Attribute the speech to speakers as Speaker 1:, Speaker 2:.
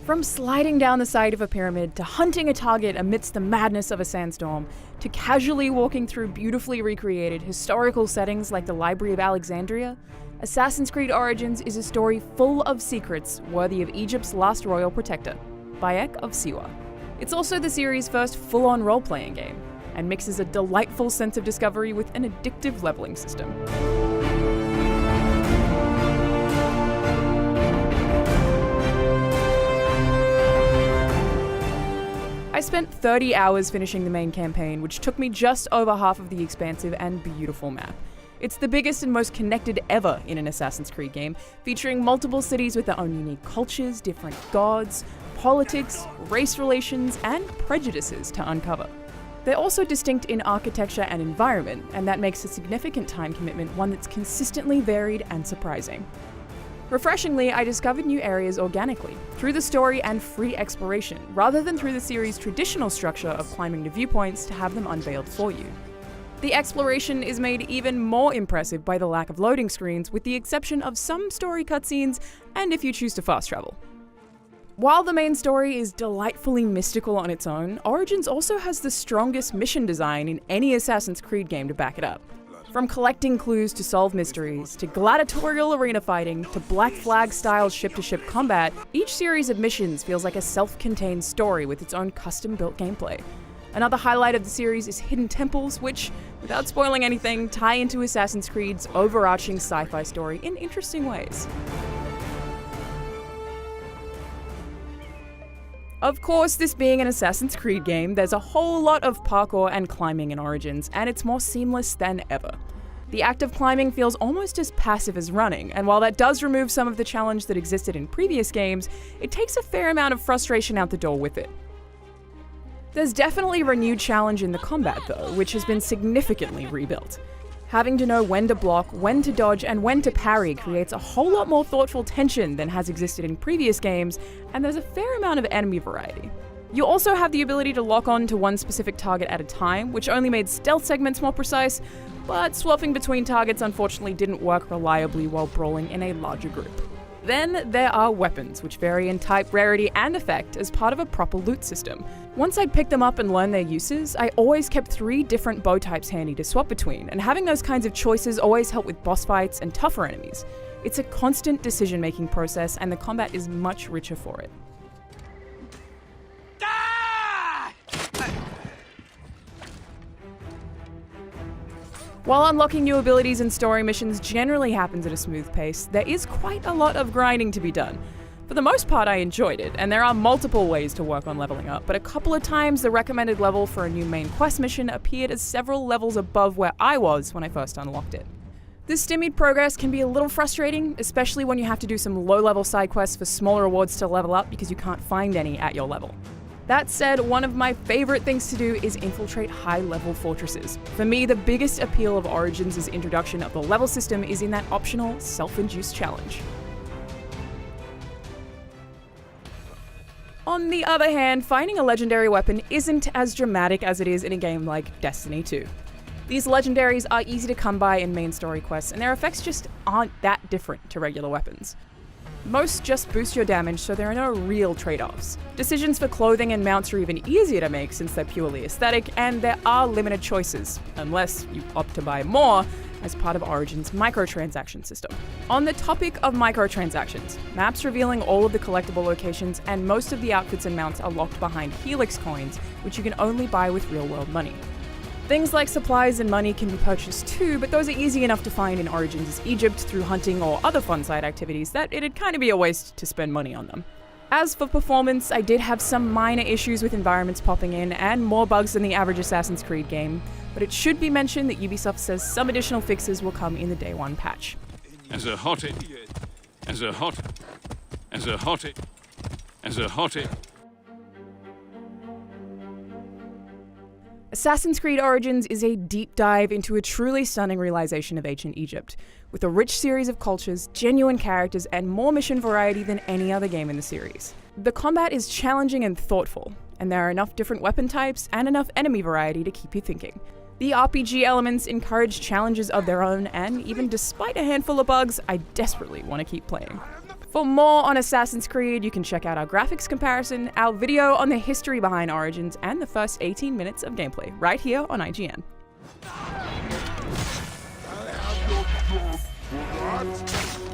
Speaker 1: From sliding down the side of a pyramid, to hunting a target amidst the madness of a sandstorm, to casually walking through beautifully recreated historical settings like the Library of Alexandria, Assassin's Creed Origins is a story full of secrets worthy of Egypt's last royal protector, Bayek of Siwa. It's also the series' first full-on role-playing game, and mixes a delightful sense of discovery with an addictive leveling system. I spent 30 hours finishing the main campaign, which took me just over half of the expansive and beautiful map. It's the biggest and most connected ever in an Assassin's Creed game, featuring multiple cities with their own unique cultures, different gods, politics, race relations, and prejudices to uncover. They're also distinct in architecture and environment, and that makes a significant time commitment one that's consistently varied and surprising. Refreshingly, I discovered new areas organically, through the story and free exploration, rather than through the series' traditional structure of climbing to viewpoints to have them unveiled for you. The exploration is made even more impressive by the lack of loading screens, with the exception of some story cutscenes and if you choose to fast travel. While the main story is delightfully mystical on its own, Origins also has the strongest mission design in any Assassin's Creed game to back it up. From collecting clues to solve mysteries, to gladiatorial arena fighting, to Black Flag-style ship-to-ship combat, each series of missions feels like a self-contained story with its own custom-built gameplay. Another highlight of the series is hidden temples, which, without spoiling anything, tie into Assassin's Creed's overarching sci-fi story in interesting ways. Of course, this being an Assassin's Creed game, there's a whole lot of parkour and climbing in Origins, and it's more seamless than ever. The act of climbing feels almost as passive as running, and while that does remove some of the challenge that existed in previous games, it takes a fair amount of frustration out the door with it. There's definitely a renewed challenge in the combat though, which has been significantly rebuilt. Having to know when to block, when to dodge, and when to parry creates a whole lot more thoughtful tension than has existed in previous games, and there's a fair amount of enemy variety. You also have the ability to lock on to one specific target at a time, which only made stealth segments more precise, but swapping between targets unfortunately didn't work reliably while brawling in a larger group. Then there are weapons, which vary in type, rarity, and effect as part of a proper loot system. Once I'd picked them up and learned their uses, I always kept 3 different bow types handy to swap between, and having those kinds of choices always helped with boss fights and tougher enemies. It's a constant decision-making process, and the combat is much richer for it. While unlocking new abilities and story missions generally happens at a smooth pace, there is quite a lot of grinding to be done. For the most part, I enjoyed it, and there are multiple ways to work on leveling up, but a couple of times the recommended level for a new main quest mission appeared as several levels above where I was when I first unlocked it. This stymied progress can be a little frustrating, especially when you have to do some low-level side quests for smaller rewards to level up because you can't find any at your level. That said, one of my favorite things to do is infiltrate high-level fortresses. For me, the biggest appeal of Origins' introduction of the level system is in that optional, self-induced challenge. On the other hand, finding a legendary weapon isn't as dramatic as it is in a game like Destiny 2. These legendaries are easy to come by in main story quests, and their effects just aren't that different to regular weapons. Most just boost your damage, so there are no real trade-offs. Decisions for clothing and mounts are even easier to make since they're purely aesthetic, and there are limited choices, unless you opt to buy more as part of Origin's microtransaction system. On the topic of microtransactions, maps revealing all of the collectible locations and most of the outfits and mounts are locked behind Helix coins, which you can only buy with real-world money. Things like supplies and money can be purchased too, but those are easy enough to find in Origins' Egypt through hunting or other fun side activities that it'd kind of be a waste to spend money on them. As for performance, I did have some minor issues with environments popping in and more bugs than the average Assassin's Creed game, but it should be mentioned that Ubisoft says some additional fixes will come in the Day 1 patch.
Speaker 2: As a hottie.
Speaker 1: Assassin's Creed Origins is a deep dive into a truly stunning realization of ancient Egypt, with a rich series of cultures, genuine characters, and more mission variety than any other game in the series. The combat is challenging and thoughtful, and there are enough different weapon types and enough enemy variety to keep you thinking. The RPG elements encourage challenges of their own, and even despite a handful of bugs, I desperately want to keep playing. For more on Assassin's Creed, you can check out our graphics comparison, our video on the history behind Origins, and the first 18 minutes of gameplay right here on IGN.
Speaker 2: I'll have your blood for that.